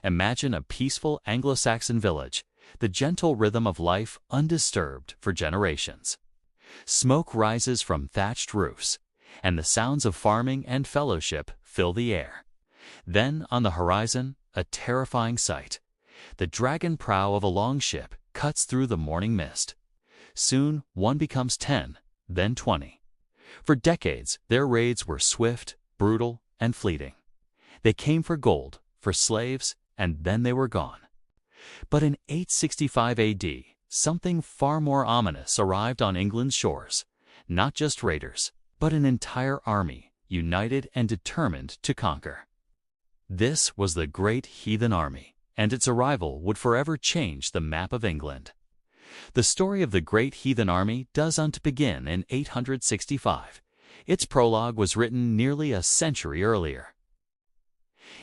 Imagine a peaceful Anglo-Saxon village, the gentle rhythm of life undisturbed for generations. Smoke rises from thatched roofs, and the sounds of farming and fellowship fill the air. Then, on the horizon, a terrifying sight. The dragon prow of a longship cuts through the morning mist. Soon, one becomes 10, then 20. For decades, their raids were swift, brutal, and fleeting. They came for gold, for slaves, and then they were gone. But in 865 A.D., something far more ominous arrived on England's shores. Not just raiders, but an entire army, united and determined to conquer. This was the Great Heathen Army, and its arrival would forever change the map of England. The story of the Great Heathen Army doesn't begin in 865. Its prologue was written nearly a century earlier.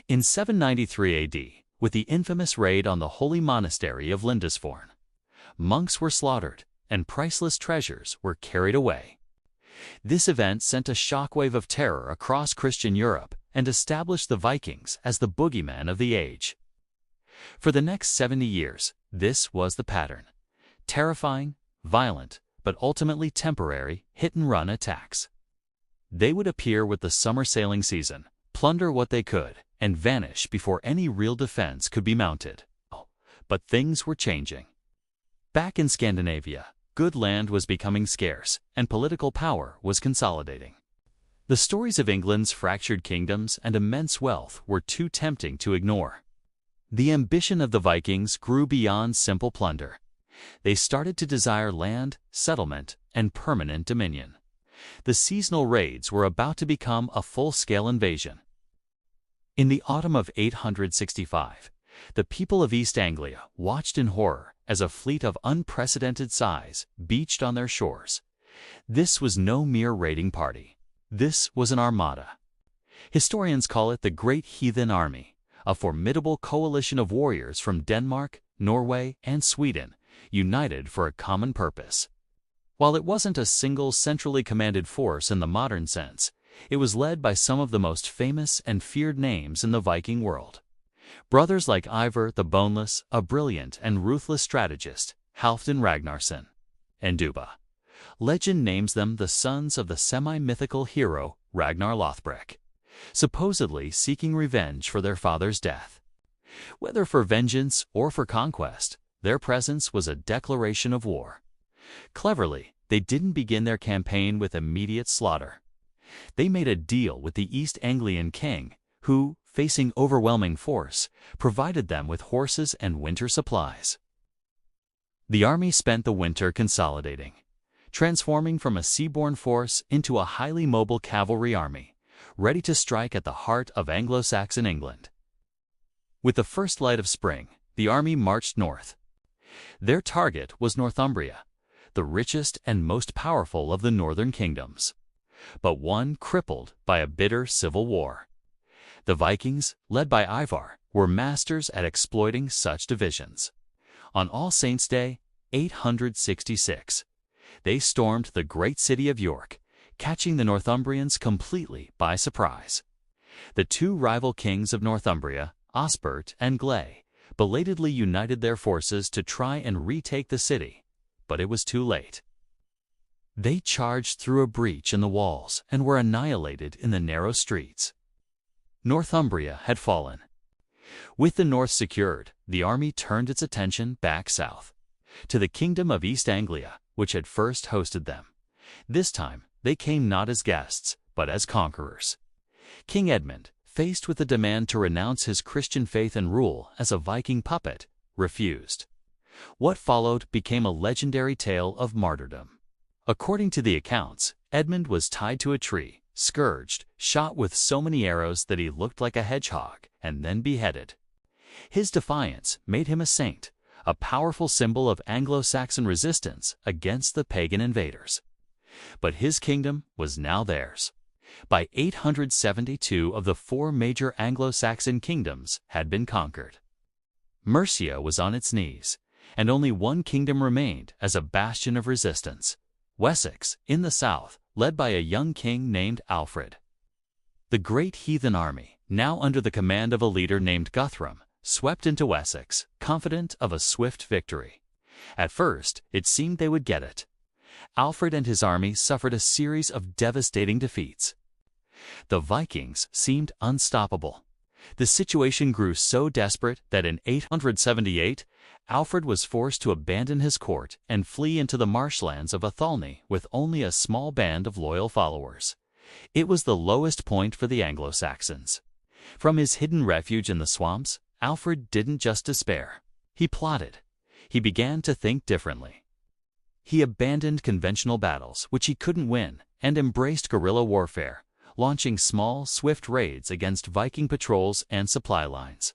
In 793 A.D., with the infamous raid on the holy monastery of Lindisfarne, monks were slaughtered and priceless treasures were carried away. This event sent a shockwave of terror across Christian Europe and established the Vikings as the boogeyman of the age. For the next 70 years, this was the pattern: terrifying, violent, but ultimately temporary hit-and-run attacks. They would appear with the summer sailing season, plunder what they could, and vanish before any real defense could be mounted. But things were changing. Back in Scandinavia, good land was becoming scarce, and political power was consolidating. The stories of England's fractured kingdoms and immense wealth were too tempting to ignore. The ambition of the Vikings grew beyond simple plunder. They started to desire land, settlement, and permanent dominion. The seasonal raids were about to become a full-scale invasion. In the autumn of 865, the people of East Anglia watched in horror as a fleet of unprecedented size beached on their shores. This was no mere raiding party. This was an armada. Historians call it the Great Heathen Army, a formidable coalition of warriors from Denmark, Norway, and Sweden, united for a common purpose. While it wasn't a single centrally commanded force in the modern sense, it was led by some of the most famous and feared names in the Viking world. Brothers like Ivar the Boneless, a brilliant and ruthless strategist, Halfdan Ragnarsson, and Duba. Legend names them the sons of the semi-mythical hero Ragnar Lothbrok, supposedly seeking revenge for their father's death. Whether for vengeance or for conquest, their presence was a declaration of war. Cleverly, they didn't begin their campaign with immediate slaughter. They made a deal with the East Anglian king, who, facing overwhelming force, provided them with horses and winter supplies. The army spent the winter consolidating, transforming from a seaborne force into a highly mobile cavalry army, ready to strike at the heart of Anglo-Saxon England. With the first light of spring, the army marched north. Their target was Northumbria, the richest and most powerful of the northern kingdoms, but one crippled by a bitter civil war. The Vikings, led by Ivar, were masters at exploiting such divisions. On All Saints' Day, 866, they stormed the great city of York, catching the Northumbrians completely by surprise. The two rival kings of Northumbria, Osbert and Gley, belatedly united their forces to try and retake the city, but it was too late. They charged through a breach in the walls and were annihilated in the narrow streets. Northumbria had fallen. With the north secured, the army turned its attention back south, to the kingdom of East Anglia, which had first hosted them. This time, they came not as guests, but as conquerors. King Edmund, faced with the demand to renounce his Christian faith and rule as a Viking puppet, refused. What followed became a legendary tale of martyrdom. According to the accounts, Edmund was tied to a tree, scourged, shot with so many arrows that he looked like a hedgehog, and then beheaded. His defiance made him a saint, a powerful symbol of Anglo-Saxon resistance against the pagan invaders. But his kingdom was now theirs. By 872 of the 4 major Anglo-Saxon kingdoms had been conquered. Mercia was on its knees, and only one kingdom remained as a bastion of resistance: Wessex, in the south, led by a young king named Alfred. The Great Heathen Army, now under the command of a leader named Guthrum, swept into Wessex, confident of a swift victory. At first, it seemed they would get it. Alfred and his army suffered a series of devastating defeats. The Vikings seemed unstoppable. The situation grew so desperate that in 878, Alfred was forced to abandon his court and flee into the marshlands of Athelney with only a small band of loyal followers. It was the lowest point for the Anglo-Saxons. From his hidden refuge in the swamps, Alfred didn't just despair. He plotted. He began to think differently. He abandoned conventional battles, which he couldn't win, and embraced guerrilla warfare, launching small, swift raids against Viking patrols and supply lines.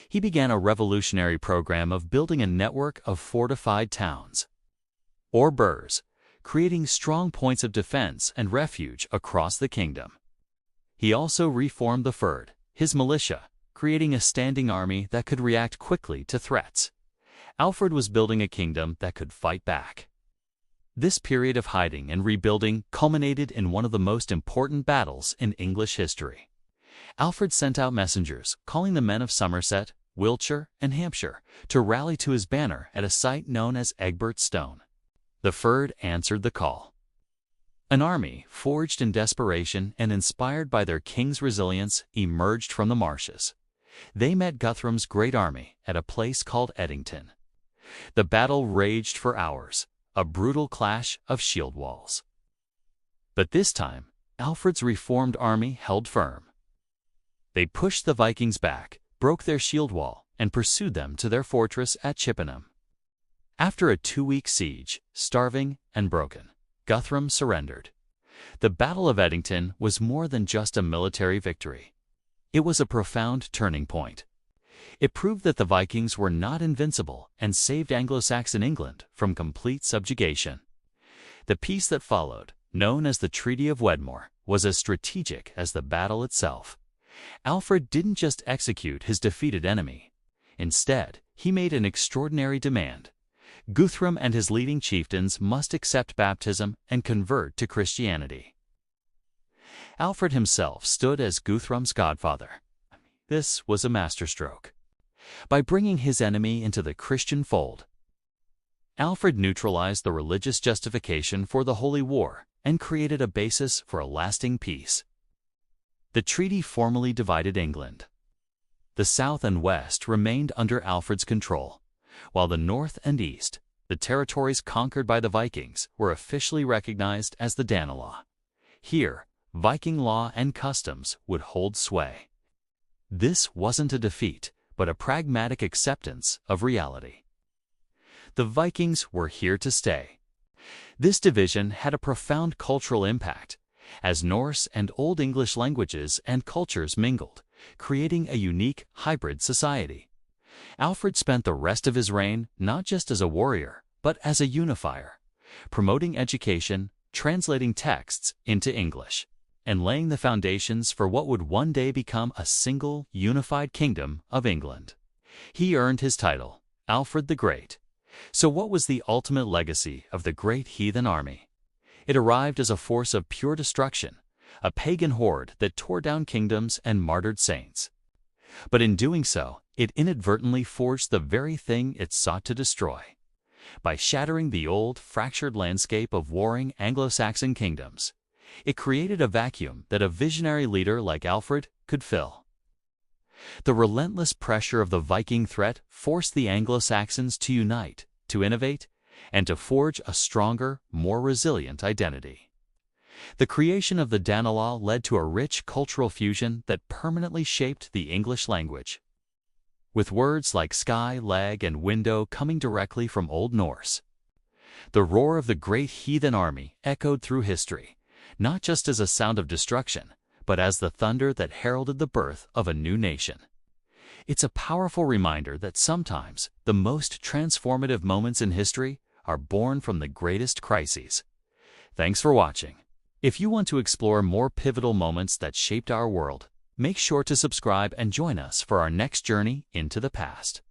He began a revolutionary program of building a network of fortified towns, or burhs, creating strong points of defense and refuge across the kingdom. He also reformed the Fyrd, his militia, creating a standing army that could react quickly to threats. Alfred was building a kingdom that could fight back. This period of hiding and rebuilding culminated in one of the most important battles in English history. Alfred sent out messengers, calling the men of Somerset, Wiltshire, and Hampshire to rally to his banner at a site known as Egbert's Stone. The Fyrd answered the call. An army, forged in desperation and inspired by their king's resilience, emerged from the marshes. They met Guthrum's great army at a place called Edington. The battle raged for hours, a brutal clash of shield walls. But this time, Alfred's reformed army held firm. They pushed the Vikings back, broke their shield wall, and pursued them to their fortress at Chippenham. After a 2-week siege, starving and broken, Guthrum surrendered. The Battle of Edington was more than just a military victory. It was a profound turning point. It proved that the Vikings were not invincible and saved Anglo-Saxon England from complete subjugation. The peace that followed, known as the Treaty of Wedmore, was as strategic as the battle itself. Alfred didn't just execute his defeated enemy. Instead, he made an extraordinary demand. Guthrum and his leading chieftains must accept baptism and convert to Christianity. Alfred himself stood as Guthrum's godfather. This was a masterstroke. By bringing his enemy into the Christian fold, Alfred neutralized the religious justification for the Holy War and created a basis for a lasting peace. The treaty formally divided England. The south and west remained under Alfred's control, while the north and east, the territories conquered by the Vikings, were officially recognized as the Danelaw. Here, Viking law and customs would hold sway. This wasn't a defeat, but a pragmatic acceptance of reality. The Vikings were here to stay. This division had a profound cultural impact, as Norse and Old English languages and cultures mingled, creating a unique hybrid society. Alfred spent the rest of his reign not just as a warrior, but as a unifier, promoting education, translating texts into English, and laying the foundations for what would one day become a single, unified kingdom of England. He earned his title, Alfred the Great. So what was the ultimate legacy of the Great Heathen Army? It arrived as a force of pure destruction, a pagan horde that tore down kingdoms and martyred saints. But in doing so, it inadvertently forged the very thing it sought to destroy. By shattering the old, fractured landscape of warring Anglo-Saxon kingdoms, it created a vacuum that a visionary leader like Alfred could fill. The relentless pressure of the Viking threat forced the Anglo-Saxons to unite, to innovate, and to forge a stronger, more resilient identity. The creation of the Danelaw led to a rich cultural fusion that permanently shaped the English language, with words like sky, leg, and window coming directly from Old Norse. The roar of the Great Heathen Army echoed through history, not just as a sound of destruction, but as the thunder that heralded the birth of a new nation. It's a powerful reminder that sometimes the most transformative moments in history are born from the greatest crises. Thanks for watching. If you want to explore more pivotal moments that shaped our world, make sure to subscribe and join us for our next journey into the past.